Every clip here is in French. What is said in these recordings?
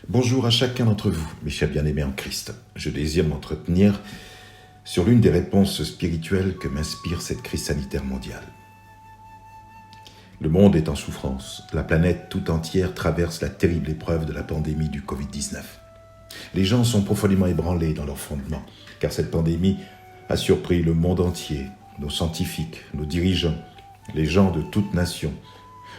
Bonjour à chacun d'entre vous, mes chers bien-aimés en Christ. Je désire m'entretenir sur l'une des réponses spirituelles que m'inspire cette crise sanitaire mondiale. Le monde est en souffrance. La planète tout entière traverse la terrible épreuve de la pandémie du Covid-19. Les gens sont profondément ébranlés dans leurs fondements, car cette pandémie a surpris le monde entier, nos scientifiques, nos dirigeants, les gens de toutes nations.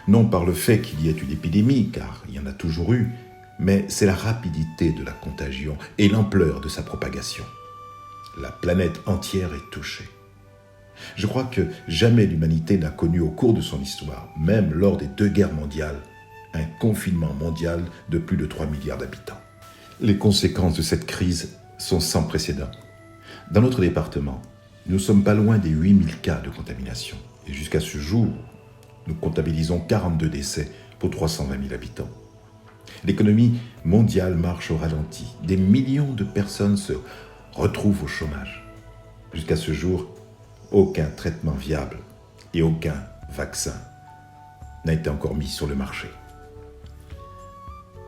Non par le fait qu'il y ait une épidémie, car il y en a toujours eu, mais c'est la rapidité de la contagion et l'ampleur de sa propagation. La planète entière est touchée. Je crois que jamais l'humanité n'a connu au cours de son histoire, même lors des 2 guerres mondiales, un confinement mondial de plus de 3 milliards d'habitants. Les conséquences de cette crise sont sans précédent. Dans notre département, nous ne sommes pas loin des 8000 cas de contamination. Et jusqu'à ce jour, nous comptabilisons 42 décès pour 320 000 habitants. L'économie mondiale marche au ralenti. Des millions de personnes se retrouvent au chômage. Jusqu'à ce jour, aucun traitement viable et aucun vaccin n'a été encore mis sur le marché.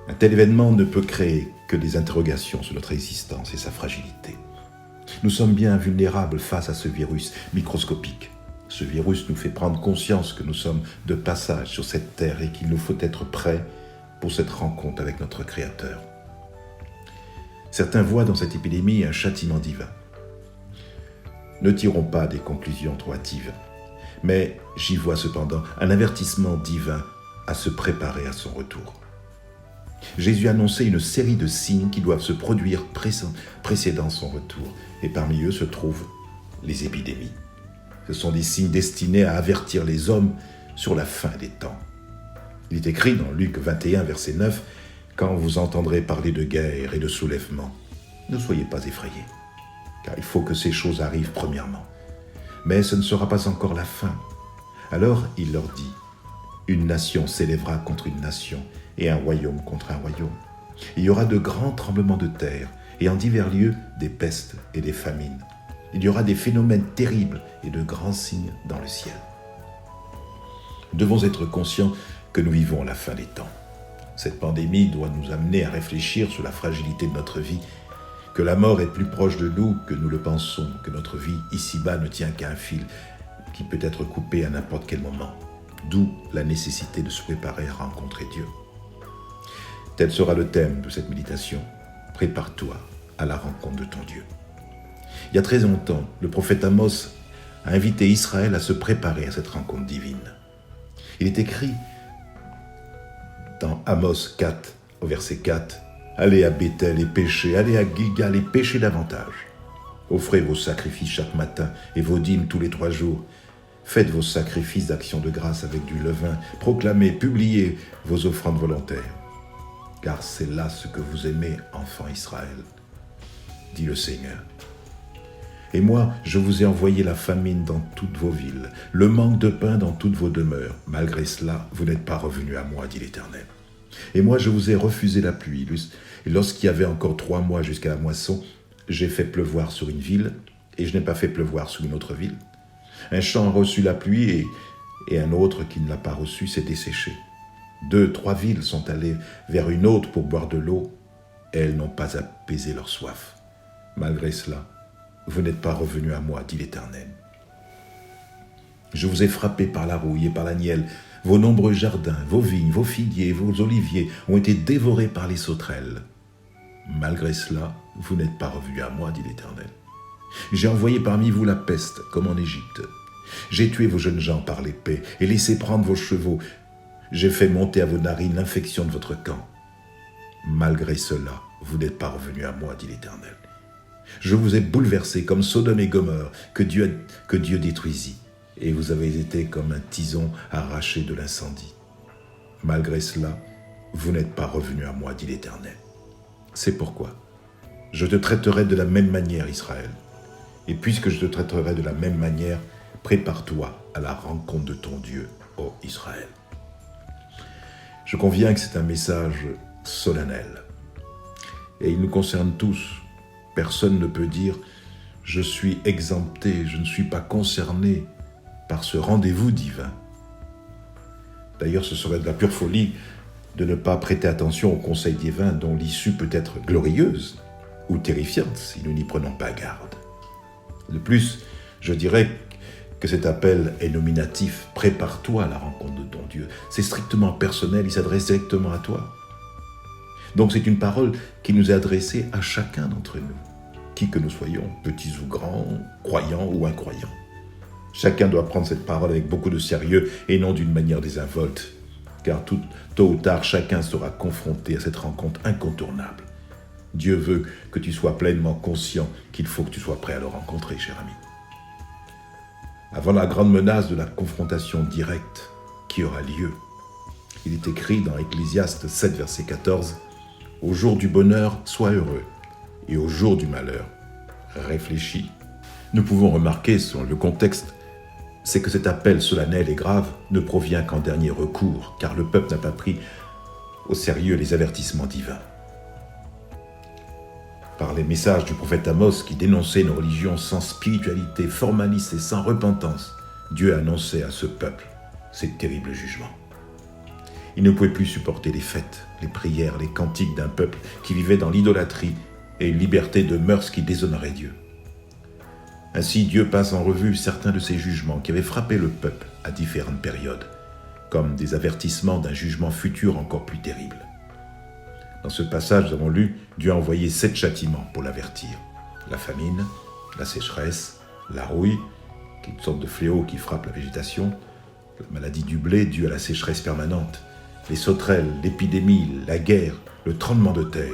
Un tel événement ne peut créer que des interrogations sur notre existence et sa fragilité. Nous sommes bien vulnérables face à ce virus microscopique. Ce virus nous fait prendre conscience que nous sommes de passage sur cette terre et qu'il nous faut être prêts pour cette rencontre avec notre Créateur. Certains voient dans cette épidémie un châtiment divin. Ne tirons pas des conclusions trop hâtives, mais j'y vois cependant un avertissement divin à se préparer à son retour. Jésus a annoncé une série de signes qui doivent se produire précédant son retour, et parmi eux se trouvent les épidémies. Ce sont des signes destinés à avertir les hommes sur la fin des temps. Il est écrit dans Luc 21, verset 9, « Quand vous entendrez parler de guerre et de soulèvement, ne soyez pas effrayés, car il faut que ces choses arrivent premièrement. Mais ce ne sera pas encore la fin. » Alors il leur dit, « Une nation s'élèvera contre une nation, et un royaume contre un royaume. Il y aura de grands tremblements de terre, et en divers lieux des pestes et des famines. Il y aura des phénomènes terribles et de grands signes dans le ciel. » Nous devons être conscients que nous vivons la fin des temps. Cette pandémie doit nous amener à réfléchir sur la fragilité de notre vie, que la mort est plus proche de nous que nous le pensons, que notre vie ici-bas ne tient qu'à un fil qui peut être coupé à n'importe quel moment, d'où la nécessité de se préparer à rencontrer Dieu. Tel sera le thème de cette méditation. Prépare-toi à la rencontre de ton Dieu. Il y a très longtemps, le prophète Amos a invité Israël à se préparer à cette rencontre divine. Il est écrit dans Amos 4, au verset 4, « Allez à Béthel et péchez, allez à Gilgal et péchez davantage. Offrez vos sacrifices chaque matin et vos dîmes tous les 3 jours. Faites vos sacrifices d'action de grâce avec du levain. Proclamez, publiez vos offrandes volontaires. Car c'est là ce que vous aimez, enfants Israël, dit le Seigneur. Et moi, je vous ai envoyé la famine dans toutes vos villes, le manque de pain dans toutes vos demeures. Malgré cela, vous n'êtes pas revenus à moi, dit l'Éternel. Et moi, je vous ai refusé la pluie. Et lorsqu'il y avait encore 3 mois jusqu'à la moisson, j'ai fait pleuvoir sur une ville, et je n'ai pas fait pleuvoir sur une autre ville. Un champ a reçu la pluie, et un autre qui ne l'a pas reçue s'est desséché. 2, 3 villes sont allées vers une autre pour boire de l'eau, et elles n'ont pas apaisé leur soif. Malgré cela, vous n'êtes pas revenus à moi, dit l'Éternel. Je vous ai frappé par la rouille et par la nielle. Vos nombreux jardins, vos vignes, vos figuiers, vos oliviers ont été dévorés par les sauterelles. Malgré cela, vous n'êtes pas revenus à moi, dit l'Éternel. J'ai envoyé parmi vous la peste, comme en Égypte. J'ai tué vos jeunes gens par l'épée et laissé prendre vos chevaux. J'ai fait monter à vos narines l'infection de votre camp. Malgré cela, vous n'êtes pas revenus à moi, dit l'Éternel. Je vous ai bouleversés comme Sodome et Gomorrhe que Dieu détruisit, et vous avez été comme un tison arraché de l'incendie. Malgré cela, vous n'êtes pas revenus à moi, dit l'Éternel. C'est pourquoi je te traiterai de la même manière, Israël. Et puisque je te traiterai de la même manière, prépare-toi à la rencontre de ton Dieu, ô Israël. Je conviens que c'est un message solennel, et il nous concerne tous. Personne ne peut dire « je suis exempté, je ne suis pas concerné par ce rendez-vous divin ». D'ailleurs, ce serait de la pure folie de ne pas prêter attention aux conseils divins dont l'issue peut être glorieuse ou terrifiante si nous n'y prenons pas garde. De plus, je dirais que cet appel est nominatif. Prépare-toi à la rencontre de ton Dieu. C'est strictement personnel, il s'adresse directement à toi. Donc c'est une parole qui nous est adressée à chacun d'entre nous, qui que nous soyons, petits ou grands, croyants ou incroyants. Chacun doit prendre cette parole avec beaucoup de sérieux et non d'une manière désinvolte, car tôt ou tard, chacun sera confronté à cette rencontre incontournable. Dieu veut que tu sois pleinement conscient qu'il faut que tu sois prêt à le rencontrer, cher ami. Avant la grande menace de la confrontation directe qui aura lieu, il est écrit dans Ecclésiaste 7, verset 14, « Au jour du bonheur, sois heureux, et au jour du malheur, réfléchis. » Nous pouvons remarquer, selon le contexte, c'est que cet appel solennel et grave ne provient qu'en dernier recours, car le peuple n'a pas pris au sérieux les avertissements divins. Par les messages du prophète Amos qui dénonçait une religion sans spiritualité, formaliste et sans repentance, Dieu annonçait à ce peuple ces terribles jugements. Il ne pouvait plus supporter les fêtes, les prières, les cantiques d'un peuple qui vivait dans l'idolâtrie et une liberté de mœurs qui déshonorait Dieu. Ainsi, Dieu passe en revue certains de ces jugements qui avaient frappé le peuple à différentes périodes, comme des avertissements d'un jugement futur encore plus terrible. Dans ce passage, nous avons lu, Dieu a envoyé 7 châtiments pour l'avertir. La famine, la sécheresse, la rouille, qui est une sorte de fléau qui frappe la végétation, la maladie du blé due à la sécheresse permanente, les sauterelles, l'épidémie, la guerre, le tremblement de terre.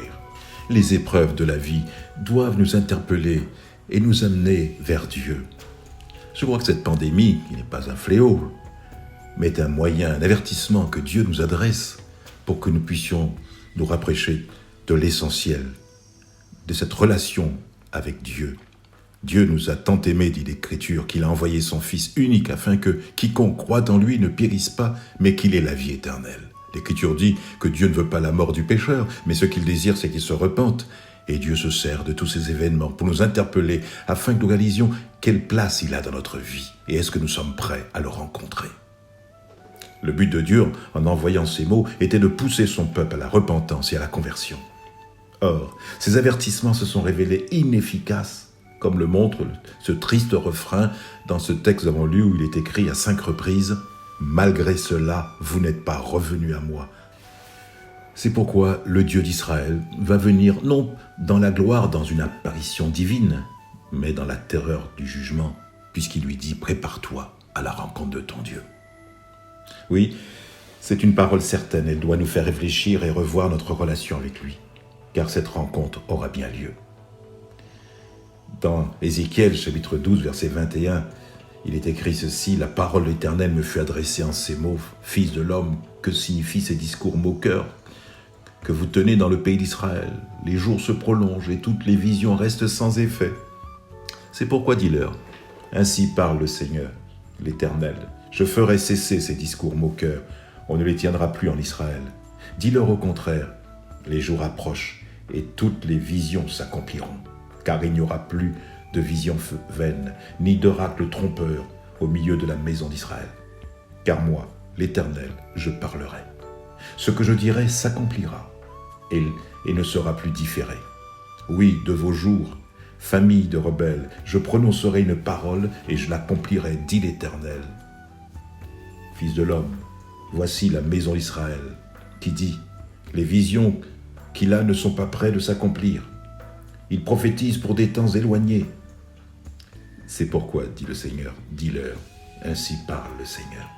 Les épreuves de la vie doivent nous interpeller et nous amener vers Dieu. Je crois que cette pandémie, qui n'est pas un fléau, mais est un moyen, un avertissement que Dieu nous adresse pour que nous puissions nous rapprocher de l'essentiel, de cette relation avec Dieu. Dieu nous a tant aimés, dit l'Écriture, qu'il a envoyé son Fils unique afin que quiconque croit en lui ne périsse pas, mais qu'il ait la vie éternelle. L'Écriture dit que Dieu ne veut pas la mort du pécheur, mais ce qu'il désire, c'est qu'il se repente. Et Dieu se sert de tous ces événements pour nous interpeller afin que nous réalisions quelle place il a dans notre vie et est-ce que nous sommes prêts à le rencontrer. Le but de Dieu, en envoyant ces mots, était de pousser son peuple à la repentance et à la conversion. Or, ces avertissements se sont révélés inefficaces, comme le montre ce triste refrain dans ce texte que nous avons lu où il est écrit à 5 reprises « Malgré cela, vous n'êtes pas revenus à moi ». C'est pourquoi le Dieu d'Israël va venir non dans la gloire, dans une apparition divine, mais dans la terreur du jugement, puisqu'il lui dit « Prépare-toi à la rencontre de ton Dieu ». Oui, c'est une parole certaine, elle doit nous faire réfléchir et revoir notre relation avec lui, car cette rencontre aura bien lieu. Dans Ézéchiel, chapitre 12, verset 21, il est écrit ceci, « La parole de l'Éternel me fut adressée en ces mots, Fils de l'homme, que signifient ces discours moqueurs que vous tenez dans le pays d'Israël? Les jours se prolongent et toutes les visions restent sans effet. C'est pourquoi dis-leur, ainsi parle le Seigneur, l'Éternel, je ferai cesser ces discours moqueurs, on ne les tiendra plus en Israël. Dis-leur au contraire, les jours approchent et toutes les visions s'accompliront, car il n'y aura plus de visions vaines, ni d'oracles trompeurs au milieu de la maison d'Israël. Car moi, l'Éternel, je parlerai. Ce que je dirai s'accomplira et ne sera plus différé. Oui, de vos jours, famille de rebelles, je prononcerai une parole et je l'accomplirai, dit l'Éternel. Fils de l'homme, voici la maison d'Israël, qui dit, les visions qu'il a ne sont pas près de s'accomplir. Il prophétise pour des temps éloignés. C'est pourquoi, dit le Seigneur, dis-leur, ainsi parle le Seigneur,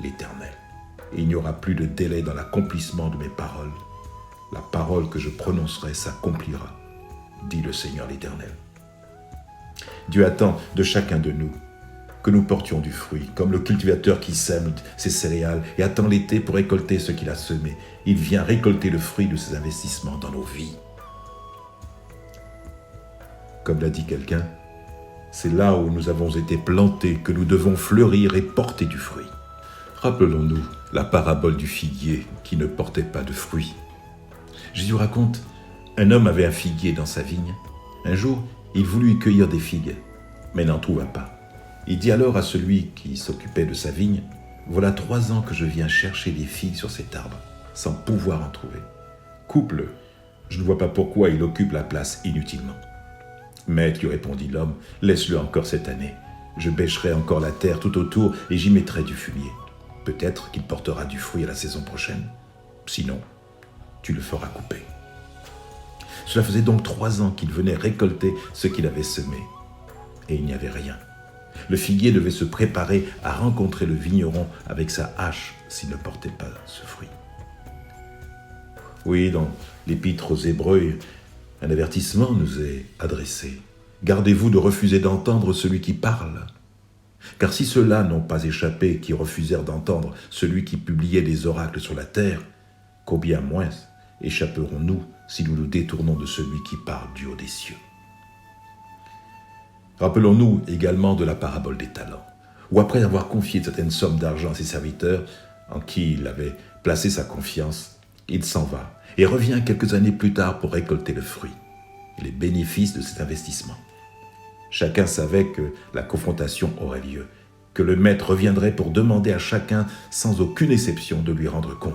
l'Éternel. Et il n'y aura plus de délai dans l'accomplissement de mes paroles. La parole que je prononcerai s'accomplira, dit le Seigneur l'Éternel. Dieu attend de chacun de nous que nous portions du fruit, comme le cultivateur qui sème ses céréales et attend l'été pour récolter ce qu'il a semé. Il vient récolter le fruit de ses investissements dans nos vies. Comme l'a dit quelqu'un, c'est là où nous avons été plantés que nous devons fleurir et porter du fruit. Rappelons-nous la parabole du figuier qui ne portait pas de fruits. Jésus raconte, un homme avait un figuier dans sa vigne. Un jour, il voulut y cueillir des figues, mais n'en trouva pas. Il dit alors à celui qui s'occupait de sa vigne, « Voilà 3 ans que je viens chercher des figues sur cet arbre, sans pouvoir en trouver. Coupe-le. Je ne vois pas pourquoi il occupe la place inutilement. Maître, lui répondit l'homme, laisse-le encore cette année. Je bêcherai encore la terre tout autour et j'y mettrai du fumier. Peut-être qu'il portera du fruit à la saison prochaine. Sinon, tu le feras couper. Cela faisait donc 3 ans qu'il venait récolter ce qu'il avait semé. Et il n'y avait rien. Le figuier devait se préparer à rencontrer le vigneron avec sa hache s'il ne portait pas ce fruit. Oui, dans l'Épître aux Hébreux, un avertissement nous est adressé. Gardez-vous de refuser d'entendre celui qui parle. Car si ceux-là n'ont pas échappé, qui refusèrent d'entendre celui qui publiait des oracles sur la terre, combien moins échapperons-nous si nous nous détournons de celui qui parle du haut des cieux. Rappelons-nous également de la parabole des talents, où après avoir confié certaines sommes d'argent à ses serviteurs, en qui il avait placé sa confiance, il s'en va et revient quelques années plus tard pour récolter le fruit et les bénéfices de cet investissement. Chacun savait que la confrontation aurait lieu, que le maître reviendrait pour demander à chacun, sans aucune exception, de lui rendre compte.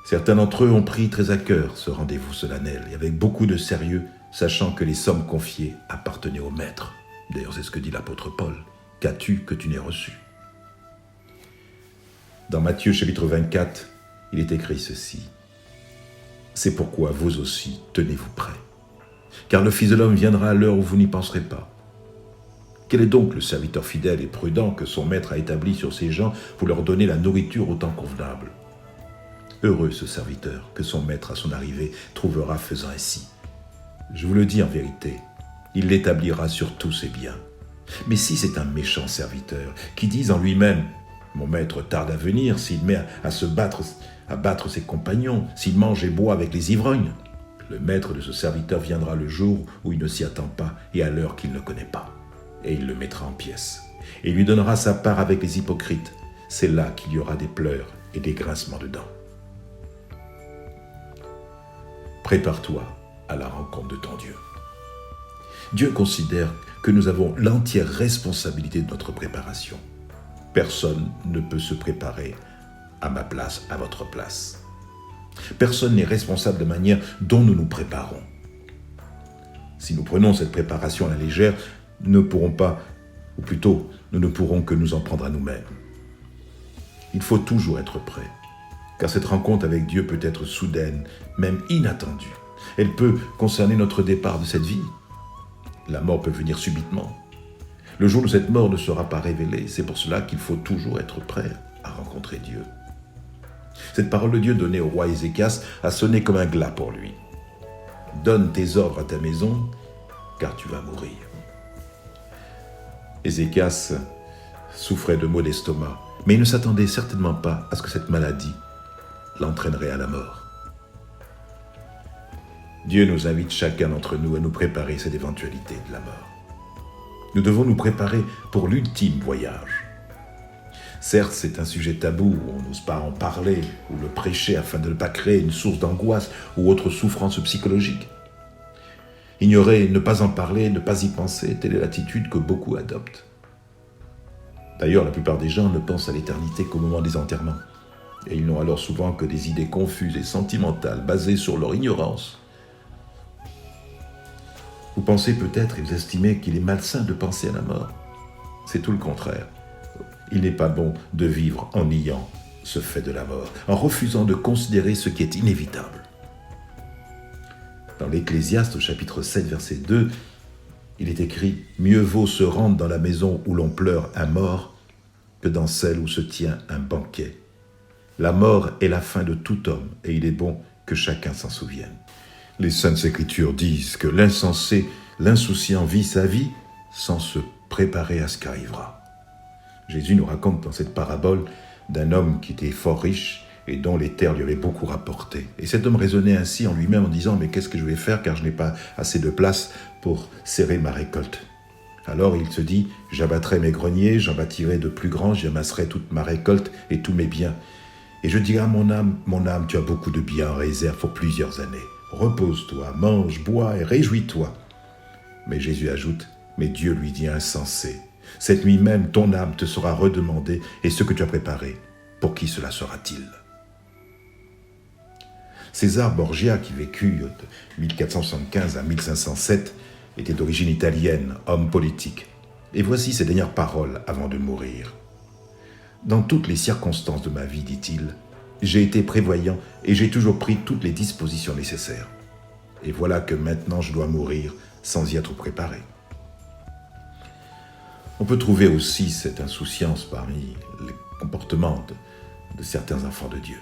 Certains d'entre eux ont pris très à cœur ce rendez-vous solennel et avec beaucoup de sérieux, sachant que les sommes confiées appartenaient au maître. D'ailleurs, c'est ce que dit l'apôtre Paul. « Qu'as-tu que tu n'aies reçu ?» Dans Matthieu chapitre 24, il est écrit ceci. « C'est pourquoi vous aussi, tenez-vous prêts. Car le Fils de l'homme viendra à l'heure où vous n'y penserez pas. Quel est donc le serviteur fidèle et prudent que son maître a établi sur ses gens pour leur donner la nourriture au temps convenable? Heureux ce serviteur que son maître à son arrivée trouvera faisant ainsi. Je vous le dis en vérité, il l'établira sur tous ses biens. Mais si c'est un méchant serviteur qui dit en lui-même « Mon maître tarde à venir », s'il met à battre ses compagnons, s'il mange et boit avec les ivrognes, le maître de ce serviteur viendra le jour où il ne s'y attend pas et à l'heure qu'il ne connaît pas. Et il le mettra en pièces. Et il lui donnera sa part avec les hypocrites. C'est là qu'il y aura des pleurs et des grincements de dents. Prépare-toi à la rencontre de ton Dieu. Dieu considère que nous avons l'entière responsabilité de notre préparation. Personne ne peut se préparer à ma place, à votre place. Personne n'est responsable de la manière dont nous nous préparons. Si nous prenons cette préparation à la légère, nous ne pourrons pas, ou plutôt, nous ne pourrons que nous en prendre à nous-mêmes. Il faut toujours être prêt, car cette rencontre avec Dieu peut être soudaine, même inattendue. Elle peut concerner notre départ de cette vie. La mort peut venir subitement. Le jour où cette mort ne sera pas révélée, c'est pour cela qu'il faut toujours être prêt à rencontrer Dieu. Cette parole de Dieu donnée au roi Ézéchias a sonné comme un glas pour lui. Donne tes ordres à ta maison, car tu vas mourir. Ézéchias souffrait de maux d'estomac, mais il ne s'attendait certainement pas à ce que cette maladie l'entraînerait à la mort. Dieu nous invite chacun d'entre nous à nous préparer à cette éventualité de la mort. Nous devons nous préparer pour l'ultime voyage. Certes, c'est un sujet tabou, on n'ose pas en parler ou le prêcher afin de ne pas créer une source d'angoisse ou autre souffrance psychologique. Ignorer, ne pas en parler, ne pas y penser, telle est l'attitude que beaucoup adoptent. D'ailleurs, la plupart des gens ne pensent à l'éternité qu'au moment des enterrements. Et ils n'ont alors souvent que des idées confuses et sentimentales basées sur leur ignorance. Vous pensez peut-être et vous estimez qu'il est malsain de penser à la mort. C'est tout le contraire. Il n'est pas bon de vivre en niant ce fait de la mort, en refusant de considérer ce qui est inévitable. Dans l'Ecclésiaste, au chapitre 7, verset 2, il est écrit « Mieux vaut se rendre dans la maison où l'on pleure un mort que dans celle où se tient un banquet. La mort est la fin de tout homme et il est bon que chacun s'en souvienne. » Les Saintes Écritures disent que l'insensé, l'insouciant vit sa vie sans se préparer à ce qui arrivera. Jésus nous raconte dans cette parabole d'un homme qui était fort riche et dont les terres lui avaient beaucoup rapporté. Et cet homme raisonnait ainsi en lui-même en disant « Mais qu'est-ce que je vais faire car je n'ai pas assez de place pour serrer ma récolte ?» Alors il se dit « J'abattrai mes greniers, j'en bâtirai de plus grands, j'amasserai toute ma récolte et tous mes biens. Et je dirai à mon âme, tu as beaucoup de biens en réserve pour plusieurs années. Repose-toi, mange, bois et réjouis-toi. » Mais Jésus ajoute « Mais Dieu lui dit insensé. Cette nuit même, ton âme te sera redemandée et ce que tu as préparé, pour qui cela sera-t-il ? César Borgia, qui vécut de 1475 à 1507, était d'origine italienne, homme politique. Et voici ses dernières paroles avant de mourir. « Dans toutes les circonstances de ma vie, dit-il, j'ai été prévoyant et j'ai toujours pris toutes les dispositions nécessaires. Et voilà que maintenant je dois mourir sans y être préparé. » On peut trouver aussi cette insouciance parmi les comportements de certains enfants de Dieu.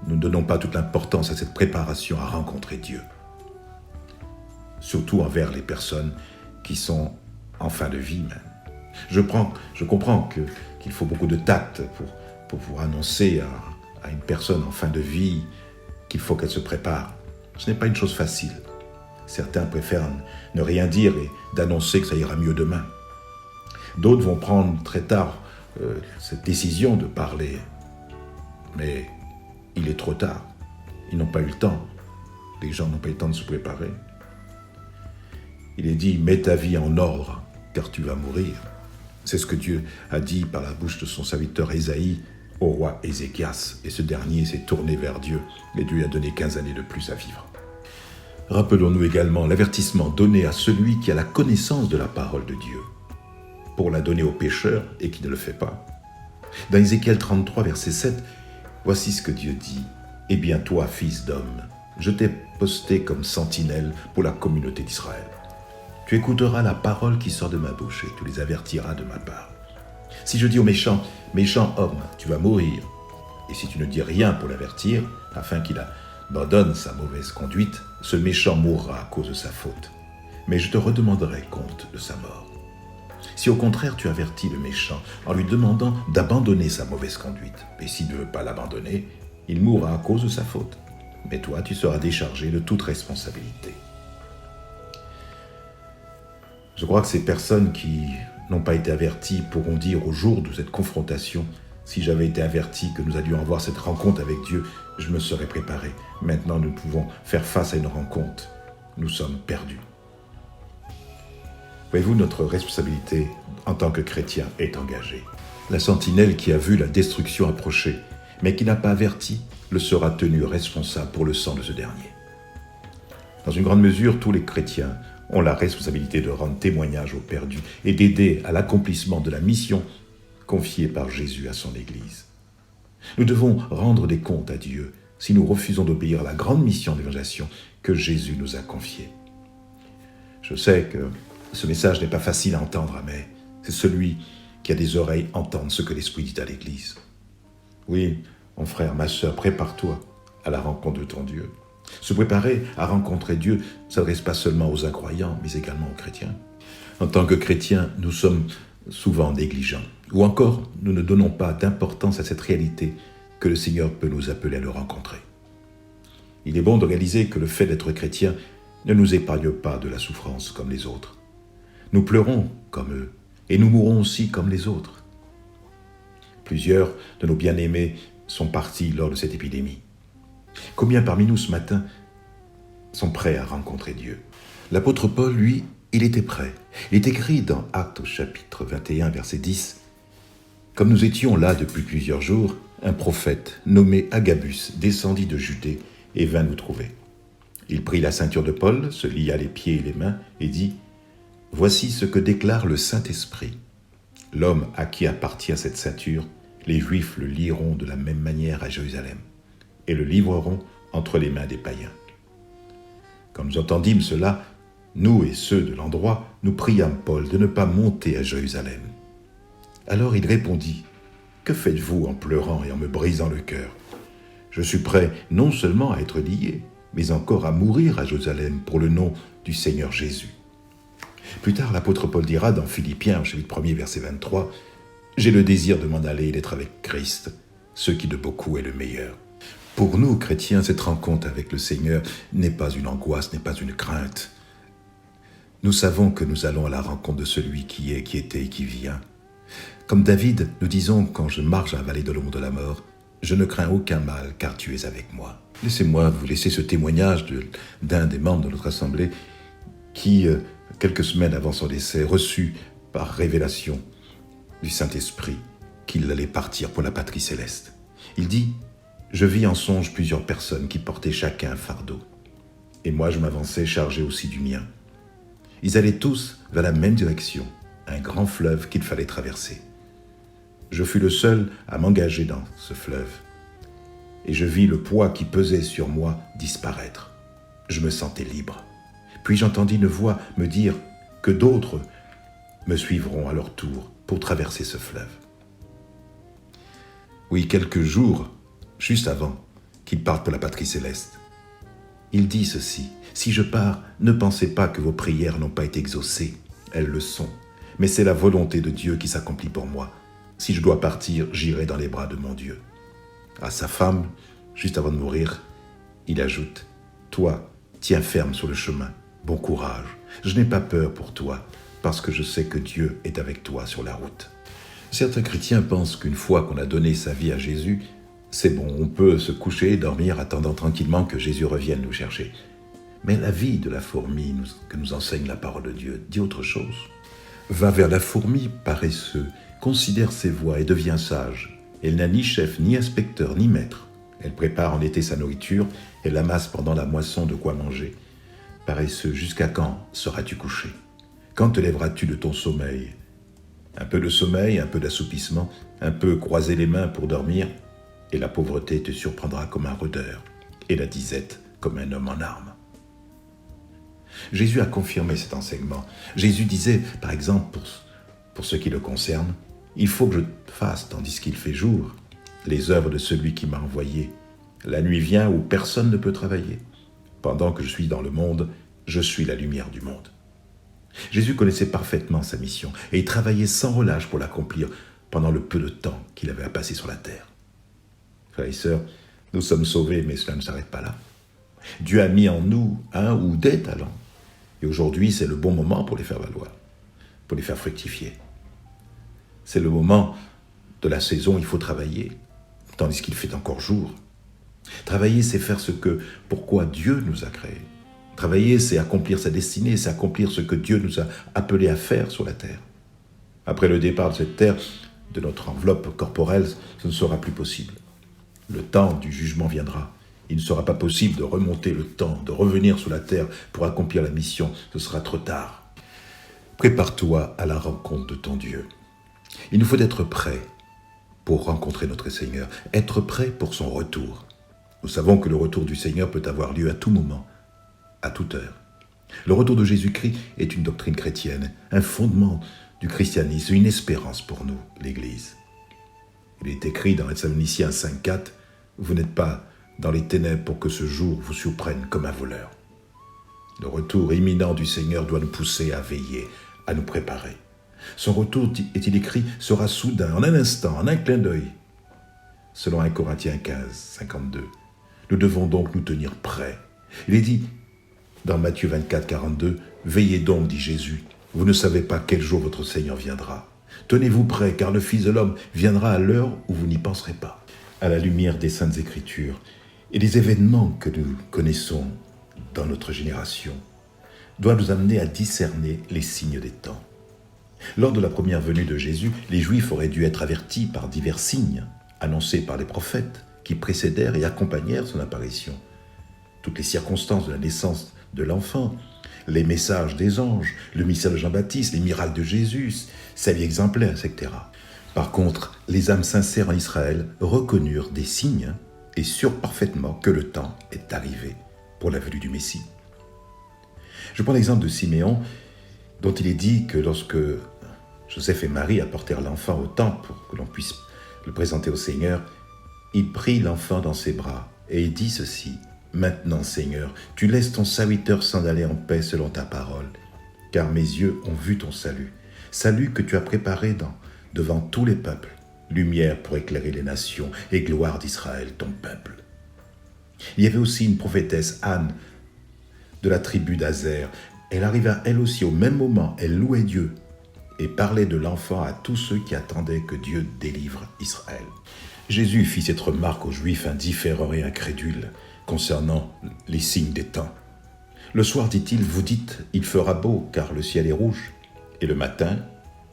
Nous ne donnons pas toute l'importance à cette préparation à rencontrer Dieu, surtout envers les personnes qui sont en fin de vie même. Je comprends qu'il faut beaucoup de tact pour annoncer à une personne en fin de vie qu'il faut qu'elle se prépare. Ce n'est pas une chose facile. Certains préfèrent ne rien dire et d'annoncer que ça ira mieux demain. D'autres vont prendre très tard cette décision de parler. Mais il est trop tard. Ils n'ont pas eu le temps. Les gens n'ont pas eu le temps de se préparer. Il est dit, mets ta vie en ordre, car tu vas mourir. C'est ce que Dieu a dit par la bouche de son serviteur Ésaïe au roi Ézéchias. Et ce dernier s'est tourné vers Dieu, et Dieu lui a donné 15 années de plus à vivre. Rappelons-nous également l'avertissement donné à celui qui a la connaissance de la parole de Dieu, pour la donner au pécheur et qui ne le fait pas. Dans Ézéchiel 33, verset 7, voici ce que Dieu dit. « Eh bien toi, fils d'homme, je t'ai posté comme sentinelle pour la communauté d'Israël. Tu écouteras la parole qui sort de ma bouche et tu les avertiras de ma part. Si je dis au méchant homme, tu vas mourir, et si tu ne dis rien pour l'avertir, afin qu'il abandonne sa mauvaise conduite, ce méchant mourra à cause de sa faute. Mais je te redemanderai compte de sa mort. Si au contraire tu avertis le méchant en lui demandant d'abandonner sa mauvaise conduite, et s'il ne veut pas l'abandonner, il mourra à cause de sa faute. Mais toi, tu seras déchargé de toute responsabilité. » Je crois que ces personnes qui n'ont pas été averties pourront dire au jour de cette confrontation, si j'avais été averti que nous allions avoir cette rencontre avec Dieu, je me serais préparé. Maintenant, nous pouvons faire face à une rencontre. Nous sommes perdus. Voyez-vous, notre responsabilité en tant que chrétien est engagée. La sentinelle qui a vu la destruction approcher, mais qui n'a pas averti, le sera tenu responsable pour le sang de ce dernier. Dans une grande mesure, tous les chrétiens ont la responsabilité de rendre témoignage aux perdus et d'aider à l'accomplissement de la mission confiée par Jésus à son Église. Nous devons rendre des comptes à Dieu si nous refusons d'obéir à la grande mission d'évangélisation que Jésus nous a confiée. Je sais que ce message n'est pas facile à entendre, mais c'est celui qui a des oreilles entendre ce que l'Esprit dit à l'Église. Oui, mon frère, ma sœur, prépare-toi à la rencontre de ton Dieu. Se préparer à rencontrer Dieu ne s'adresse pas seulement aux incroyants, mais également aux chrétiens. En tant que chrétiens, nous sommes souvent négligents, ou encore nous ne donnons pas d'importance à cette réalité que le Seigneur peut nous appeler à le rencontrer. Il est bon de réaliser que le fait d'être chrétien ne nous épargne pas de la souffrance comme les autres. Nous pleurons comme eux, et nous mourrons aussi comme les autres. Plusieurs de nos bien-aimés sont partis lors de cette épidémie. Combien parmi nous ce matin sont prêts à rencontrer Dieu ? L'apôtre Paul, lui, il était prêt. Il est écrit dans Actes au chapitre 21, verset 10. « Comme nous étions là depuis plusieurs jours, un prophète nommé Agabus descendit de Judée et vint nous trouver. Il prit la ceinture de Paul, se lia les pieds et les mains et dit « Voici ce que déclare le Saint-Esprit. L'homme à qui appartient cette ceinture, les Juifs le lieront de la même manière à Jérusalem et le livreront entre les mains des païens. » Quand nous entendîmes cela, nous et ceux de l'endroit, nous priâmes Paul de ne pas monter à Jérusalem. Alors il répondit, « Que faites-vous en pleurant et en me brisant le cœur ? Je suis prêt non seulement à être lié, mais encore à mourir à Jérusalem pour le nom du Seigneur Jésus. » Plus tard, l'apôtre Paul dira dans Philippiens, chapitre 1er, verset 23, « J'ai le désir de m'en aller et d'être avec Christ, ce qui de beaucoup est le meilleur. » Pour nous, chrétiens, cette rencontre avec le Seigneur n'est pas une angoisse, n'est pas une crainte. Nous savons que nous allons à la rencontre de celui qui est, qui était et qui vient. Comme David, nous disons, quand je marche à la vallée de l'ombre de la mort, je ne crains aucun mal, car tu es avec moi. Laissez-moi vous laisser ce témoignage d'un des membres de notre assemblée qui, quelques semaines avant son décès, reçut par révélation du Saint-Esprit qu'il allait partir pour la patrie céleste. Il dit « Je vis en songe plusieurs personnes qui portaient chacun un fardeau. Et moi, je m'avançais chargé aussi du mien. Ils allaient tous vers la même direction, un grand fleuve qu'il fallait traverser. Je fus le seul à m'engager dans ce fleuve. Et je vis le poids qui pesait sur moi disparaître. Je me sentais libre. Puis j'entendis une voix me dire que d'autres me suivront à leur tour pour traverser ce fleuve. » Oui, quelques jours, juste avant qu'il parte pour la patrie céleste, il dit ceci: « Si je pars, ne pensez pas que vos prières n'ont pas été exaucées. Elles le sont. Mais c'est la volonté de Dieu qui s'accomplit pour moi. Si je dois partir, j'irai dans les bras de mon Dieu. » À sa femme, juste avant de mourir, il ajoute: « Toi, tiens ferme sur le chemin. Bon courage. Je n'ai pas peur pour toi, parce que je sais que Dieu est avec toi sur la route. » Certains chrétiens pensent qu'une fois qu'on a donné sa vie à Jésus, c'est bon, on peut se coucher et dormir attendant tranquillement que Jésus revienne nous chercher. Mais la vie de la fourmi que nous enseigne la parole de Dieu dit autre chose. Va vers la fourmi paresseux, considère ses voies et devient sage. Elle n'a ni chef, ni inspecteur, ni maître. Elle prépare en été sa nourriture, elle amasse pendant la moisson de quoi manger. Paresseux, jusqu'à quand seras-tu couché? Quand te lèveras-tu de ton sommeil? Un peu de sommeil, un peu d'assoupissement, un peu croiser les mains pour dormir, et la pauvreté te surprendra comme un rôdeur, et la disette comme un homme en armes. Jésus a confirmé cet enseignement. Jésus disait, par exemple, pour ce qui le concerne, « Il faut que je fasse, tandis qu'il fait jour, les œuvres de celui qui m'a envoyé. La nuit vient où personne ne peut travailler. Pendant que je suis dans le monde, je suis la lumière du monde. » Jésus connaissait parfaitement sa mission et il travaillait sans relâche pour l'accomplir pendant le peu de temps qu'il avait à passer sur la terre. Frères et sœurs, nous sommes sauvés, mais cela ne s'arrête pas là. Dieu a mis en nous un ou des talents. Et aujourd'hui, c'est le bon moment pour les faire valoir, pour les faire fructifier. C'est le moment de la saison où il faut travailler, tandis qu'il fait encore jour. Travailler, c'est faire pourquoi Dieu nous a créés. Travailler, c'est accomplir sa destinée, c'est accomplir ce que Dieu nous a appelés à faire sur la terre. Après le départ de cette terre, de notre enveloppe corporelle, ce ne sera plus possible. Le temps du jugement viendra. Il ne sera pas possible de remonter le temps, de revenir sur la terre pour accomplir la mission. Ce sera trop tard. Prépare-toi à la rencontre de ton Dieu. Il nous faut être prêts pour rencontrer notre Seigneur, être prêts pour son retour. Nous savons que le retour du Seigneur peut avoir lieu à tout moment, à toute heure. Le retour de Jésus-Christ est une doctrine chrétienne, un fondement du christianisme, une espérance pour nous, l'Église. Il est écrit dans Thessaloniciens 5,4 « Vous n'êtes pas dans les ténèbres pour que ce jour vous surprenne comme un voleur. » Le retour imminent du Seigneur doit nous pousser à veiller, à nous préparer. Son retour, est-il écrit, sera soudain, en un instant, en un clin d'œil. Selon 1 Corinthiens 15, 52. Nous devons donc nous tenir prêts. Il est dit dans Matthieu 24, 42, « Veillez donc, dit Jésus, vous ne savez pas quel jour votre Seigneur viendra. Tenez-vous prêts, car le Fils de l'homme viendra à l'heure où vous n'y penserez pas. » À la lumière des Saintes Écritures et des événements que nous connaissons dans notre génération, doit nous amener à discerner les signes des temps. Lors de la première venue de Jésus, les Juifs auraient dû être avertis par divers signes, annoncés par les prophètes, qui précédèrent et accompagnèrent son apparition. Toutes les circonstances de la naissance de l'enfant, les messages des anges, le mystère de Jean-Baptiste, les miracles de Jésus, sa vie exemplaire, etc. Par contre, les âmes sincères en Israël reconnurent des signes et surent parfaitement que le temps est arrivé pour la venue du Messie. Je prends l'exemple de Siméon, dont il est dit que lorsque Joseph et Marie apportèrent l'enfant au temple pour que l'on puisse le présenter au Seigneur, il prit l'enfant dans ses bras et il dit ceci: « Maintenant, Seigneur, tu laisses ton serviteur s'en aller en paix selon ta parole, car mes yeux ont vu ton salut, salut que tu as préparé devant tous les peuples, lumière pour éclairer les nations et gloire d'Israël, ton peuple. » Il y avait aussi une prophétesse, Anne, de la tribu d'Azer. Elle arriva elle aussi au même moment, elle louait Dieu et parlait de l'enfant à tous ceux qui attendaient que Dieu délivre Israël. Jésus fit cette remarque aux Juifs indifférents et incrédules concernant les signes des temps. Le soir, dit-il, vous dites, il fera beau car le ciel est rouge, et le matin,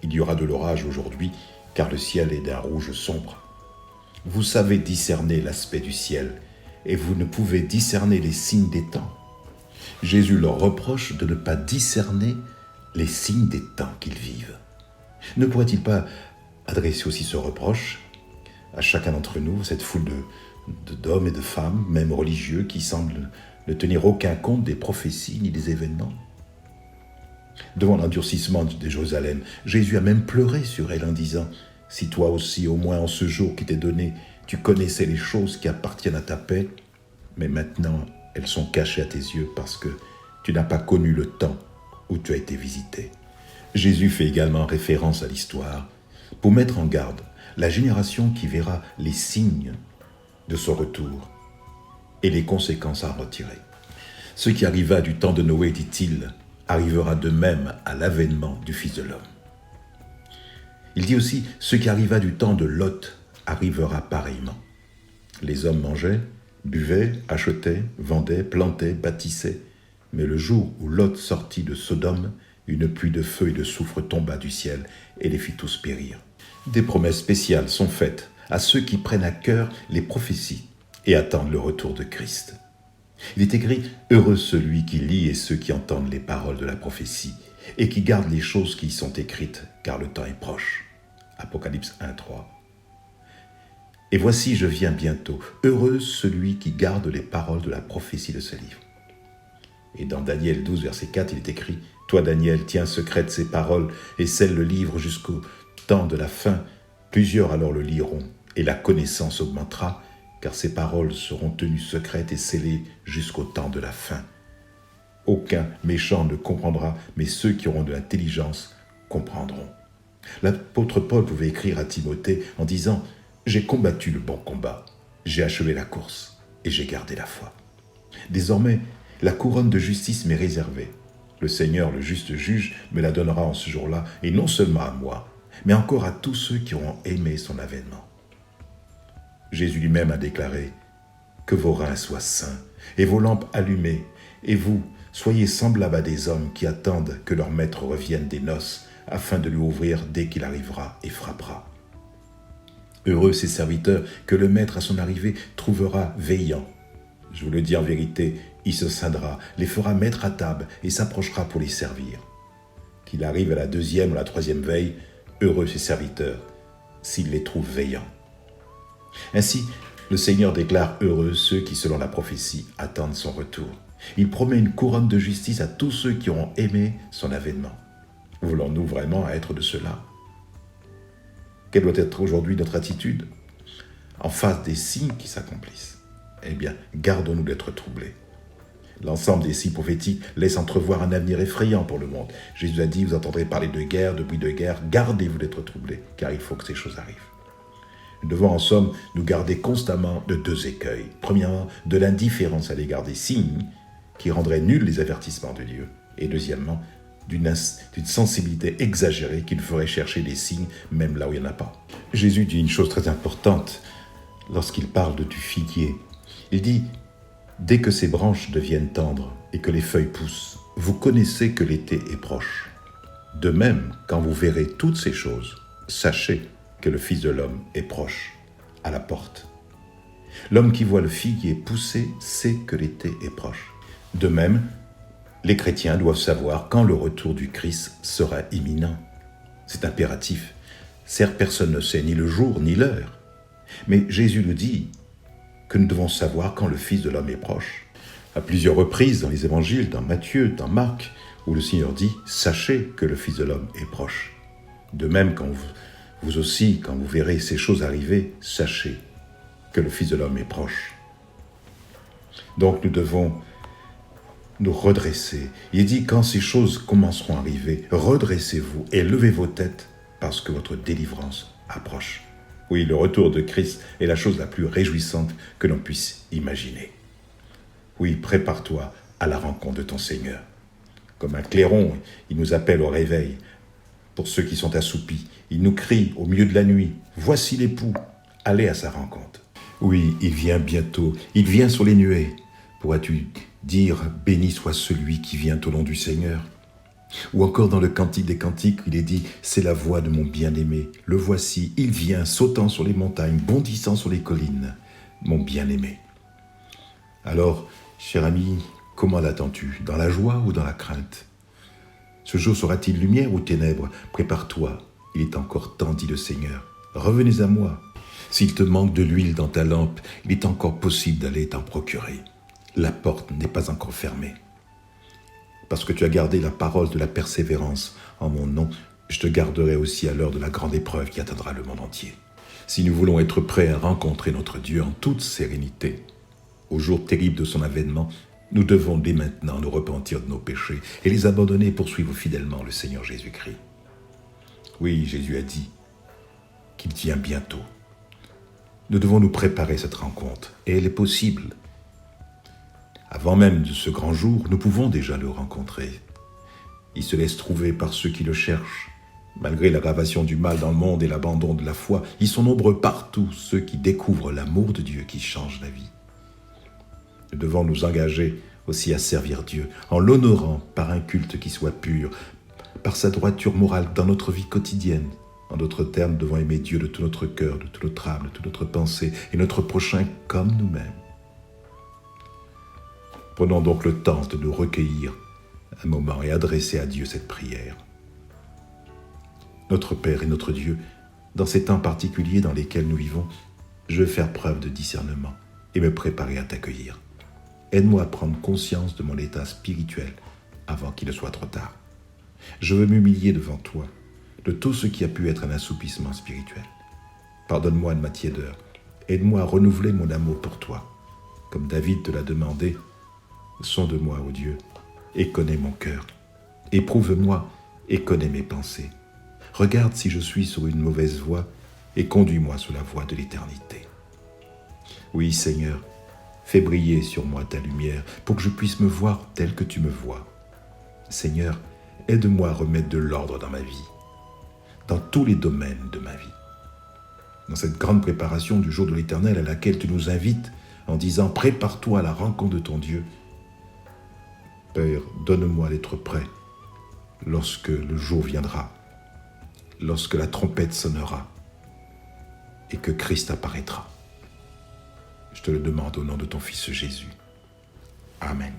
il y aura de l'orage aujourd'hui car le ciel est d'un rouge sombre. Vous savez discerner l'aspect du ciel, et vous ne pouvez discerner les signes des temps. Jésus leur reproche de ne pas discerner les signes des temps qu'ils vivent. Ne pourrait-il pas adresser aussi ce reproche à chacun d'entre nous, cette foule d'hommes et de femmes, même religieux, qui semblent ne tenir aucun compte des prophéties ni des événements? Devant l'endurcissement de Jérusalem, Jésus a même pleuré sur elle en disant « Si toi aussi, au moins en ce jour qui t'est donné, tu connaissais les choses qui appartiennent à ta paix, mais maintenant elles sont cachées à tes yeux parce que tu n'as pas connu le temps où tu as été visité. » Jésus fait également référence à l'histoire pour mettre en garde la génération qui verra les signes de son retour et les conséquences à en retirer. Ce qui arriva du temps de Noé, dit-il, arrivera de même à l'avènement du Fils de l'homme. Il dit aussi, ce qui arriva du temps de Lot arrivera pareillement. Les hommes mangeaient, buvaient, achetaient, vendaient, plantaient, bâtissaient. Mais le jour où Lot sortit de Sodome, une pluie de feu et de soufre tomba du ciel et les fit tous périr. Des promesses spéciales sont faites à ceux qui prennent à cœur les prophéties et attendent le retour de Christ. Il est écrit « Heureux celui qui lit et ceux qui entendent les paroles de la prophétie et qui gardent les choses qui y sont écrites, car le temps est proche. » Apocalypse 1:3. Et voici, je viens bientôt. Heureux celui qui garde les paroles de la prophétie de ce livre. Et dans Daniel 12, verset 4, il est écrit « Toi, Daniel, tiens secrète ces paroles et scelle le livre jusqu'au temps de la fin. Plusieurs alors le liront, et la connaissance augmentera, car ces paroles seront tenues secrètes et scellées jusqu'au temps de la fin. Aucun méchant ne comprendra, mais ceux qui auront de l'intelligence comprendront. » L'apôtre Paul pouvait écrire à Timothée en disant « J'ai combattu le bon combat, j'ai achevé la course et j'ai gardé la foi. Désormais, la couronne de justice m'est réservée. Le Seigneur, le juste juge, me la donnera en ce jour-là, et non seulement à moi, mais encore à tous ceux qui auront aimé son avènement. » Jésus lui-même a déclaré « Que vos reins soient saints et vos lampes allumées, et vous, soyez semblables à des hommes qui attendent que leur maître revienne des noces, afin de lui ouvrir dès qu'il arrivera et frappera. Heureux ces serviteurs que le maître à son arrivée trouvera veillant. Je vous le dis en vérité, il se scindra, les fera mettre à table et s'approchera pour les servir. Qu'il arrive à la 2e ou la 3e veille, heureux ces serviteurs, s'il les trouve veillants. Ainsi, le Seigneur déclare heureux ceux qui, selon la prophétie, attendent son retour. Il promet une couronne de justice à tous ceux qui auront aimé son avènement. Voulons-nous vraiment être de cela? Quelle doit être aujourd'hui notre attitude en face des signes qui s'accomplissent? Eh bien, gardons-nous d'être troublés. L'ensemble des signes prophétiques laisse entrevoir un avenir effrayant pour le monde. Jésus a dit, vous entendrez parler de guerre, de bruit de guerre, gardez-vous d'être troublés, car il faut que ces choses arrivent. Nous devons en somme nous garder constamment de 2 écueils. Premièrement, de l'indifférence à l'égard des signes qui rendraient nuls les avertissements de Dieu. Et deuxièmement, d'une sensibilité exagérée qui nous ferait chercher des signes même là où il n'y en a pas. Jésus dit une chose très importante lorsqu'il parle du figuier. Il dit « Dès que ses branches deviennent tendres et que les feuilles poussent, vous connaissez que l'été est proche. De même, quand vous verrez toutes ces choses, sachez que le Fils de l'homme est proche, à la porte. L'homme qui voit le figuier pousser sait que l'été est proche. De même, les chrétiens doivent savoir quand le retour du Christ sera imminent. C'est impératif. Certes, personne ne sait ni le jour ni l'heure. Mais Jésus nous dit que nous devons savoir quand le Fils de l'homme est proche. À plusieurs reprises dans les évangiles, dans Matthieu, dans Marc, où le Seigneur dit « Sachez que le Fils de l'homme est proche ». De même, quand vous aussi, quand vous verrez ces choses arriver, sachez que le Fils de l'homme est proche. Donc nous devons nous redresser. Il dit, quand ces choses commenceront à arriver, redressez-vous et levez vos têtes parce que votre délivrance approche. Oui, le retour de Christ est la chose la plus réjouissante que l'on puisse imaginer. Oui, prépare-toi à la rencontre de ton Seigneur. Comme un clairon, il nous appelle au réveil. Pour ceux qui sont assoupis, il nous crie au milieu de la nuit, « Voici l'époux, allez à sa rencontre. » Oui, il vient bientôt, il vient sur les nuées. Pourras-tu dire « Béni soit celui qui vient au nom du Seigneur » Ou encore dans le Cantique des Cantiques, il est dit « C'est la voix de mon bien-aimé. Le voici, il vient, sautant sur les montagnes, bondissant sur les collines. Mon bien-aimé. » Alors, cher ami, comment l'attends-tu? Dans la joie ou dans la crainte? Ce jour sera-t-il lumière ou ténèbres? Prépare-toi, il est encore temps, dit le Seigneur. Revenez à moi. S'il te manque de l'huile dans ta lampe, il est encore possible d'aller t'en procurer. La porte n'est pas encore fermée. Parce que tu as gardé la parole de la persévérance en mon nom, je te garderai aussi à l'heure de la grande épreuve qui atteindra le monde entier. Si nous voulons être prêts à rencontrer notre Dieu en toute sérénité, au jour terrible de son avènement, nous devons dès maintenant nous repentir de nos péchés et les abandonner et poursuivre fidèlement le Seigneur Jésus-Christ. Oui, Jésus a dit qu'il vient bientôt. Nous devons nous préparer à cette rencontre et elle est possible. Avant même de ce grand jour, nous pouvons déjà le rencontrer. Il se laisse trouver par ceux qui le cherchent. Malgré l'aggravation du mal dans le monde et l'abandon de la foi, ils sont nombreux partout, ceux qui découvrent l'amour de Dieu qui change la vie. Nous devons nous engager aussi à servir Dieu, en l'honorant par un culte qui soit pur, par sa droiture morale dans notre vie quotidienne. En d'autres termes, nous devons aimer Dieu de tout notre cœur, de toute notre âme, de toute notre pensée, et notre prochain comme nous-mêmes. Prenons donc le temps de nous recueillir un moment et adresser à Dieu cette prière. Notre Père et notre Dieu, dans ces temps particuliers dans lesquels nous vivons, je veux faire preuve de discernement et me préparer à t'accueillir. Aide-moi à prendre conscience de mon état spirituel avant qu'il ne soit trop tard. Je veux m'humilier devant toi de tout ce qui a pu être un assoupissement spirituel. Pardonne-moi de ma tiédeur. Aide-moi à renouveler mon amour pour toi. Comme David te l'a demandé, sonde-moi, ô Dieu, et connais mon cœur. Éprouve-moi et connais mes pensées. Regarde si je suis sur une mauvaise voie et conduis-moi sur la voie de l'éternité. Oui, Seigneur, fais briller sur moi ta lumière pour que je puisse me voir tel que tu me vois. Seigneur, aide-moi à remettre de l'ordre dans ma vie, dans tous les domaines de ma vie. Dans cette grande préparation du jour de l'Éternel à laquelle tu nous invites en disant « Prépare-toi à la rencontre de ton Dieu ». Père, donne-moi d'être prêt lorsque le jour viendra, lorsque la trompette sonnera et que Christ apparaîtra. Je te le demande au nom de ton Fils Jésus. Amen.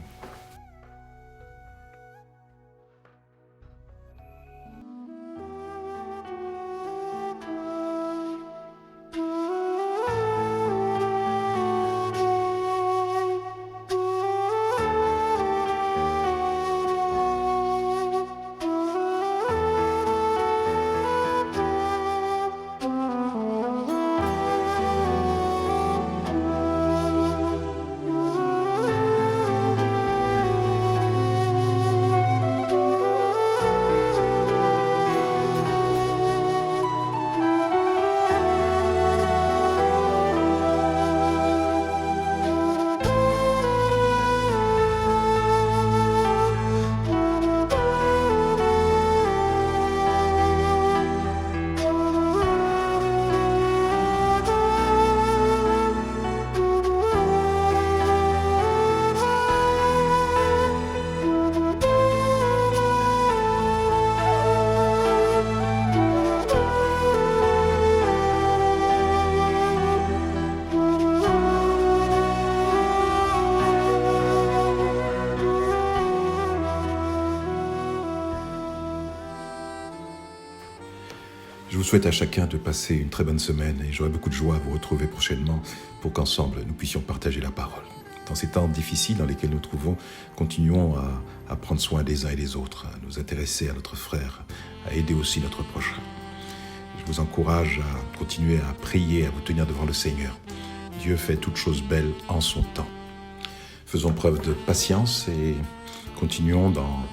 Je vous souhaite à chacun de passer une très bonne semaine et j'aurai beaucoup de joie à vous retrouver prochainement pour qu'ensemble nous puissions partager la parole. Dans ces temps difficiles dans lesquels nous trouvons, continuons à prendre soin des uns et des autres, à nous intéresser à notre frère, à aider aussi notre prochain. Je vous encourage à continuer à prier, à vous tenir devant le Seigneur. Dieu fait toutes choses belles en son temps. Faisons preuve de patience et continuons dans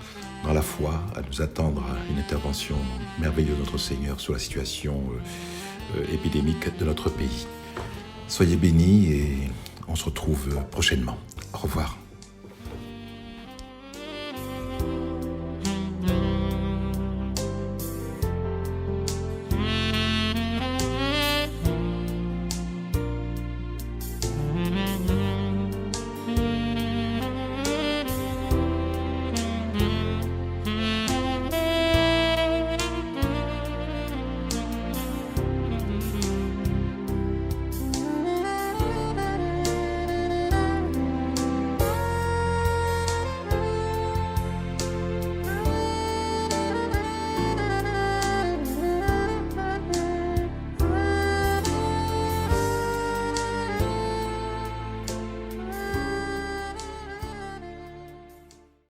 la foi, à nous attendre à une intervention merveilleuse de notre Seigneur sur la situation épidémique de notre pays. Soyez bénis et on se retrouve prochainement. Au revoir.